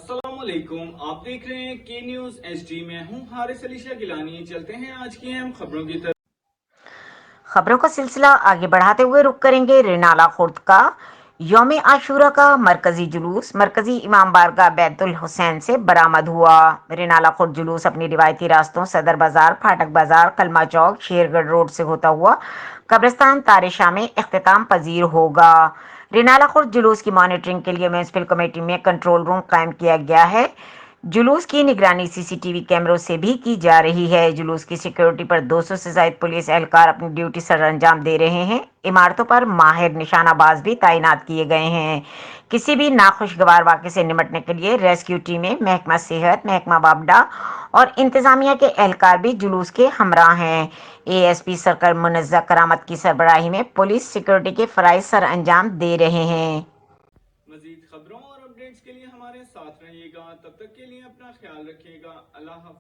अस्सलामुअलैकुम, आप देख रहे हैं के न्यूज HD में हूं हारिस अली शाह गिलानी। चलते हैं आज की अहम खबरों की तरफ। खबरों का सिलसिला आगे बढ़ाते हुए रुक करेंगे रेनाला खुर्द का। यौम आशूरा का मरकजी जुलूस मरकजी इमाम बारगाह बैतुल हुसैन से बरामद हुआ। रेनाला खुर्द जुलूस अपनी रिवायती रास्तों सदर बाजार, फाटक बाजार, कलमा चौक, शेरगढ़ रोड से होता हुआ कब्रिस्तान तारिशा में इख्तिताम पजीर होगा। रेनाला खुर्द जुलूस की मॉनिटरिंग के लिए म्यूनिसिपल कमेटी में कंट्रोल रूम कायम किया गया है। जुलूस की निगरानी CCTV कैमरों से भी की जा रही है। जुलूस की सिक्योरिटी पर 200 से ज्यादा पुलिस एहलकार अपनी ड्यूटी सर अंजाम दे रहे हैं। इमारतों पर माहिर निशानाबाज भी तैनात किए गए हैं। किसी भी नाखुशगवार वाक़े से निपटने के लिए रेस्क्यू टीमें, महकमा सेहत, महकमा बाबडा और इंतजामिया के एहलकार भी जुलूस के हमरा हैं। ASP सर्कल मुनज़्ज़ा करामत की सरबराही में पुलिस सिक्योरिटी के फराइज सर अंजाम दे रहे हैं। मजीद खबरों और अपडेट्स के लिए हमारे साथ रहिएगा। तब तक के लिए अपना ख्याल रखिएगा। अल्लाह हाफ़िज़।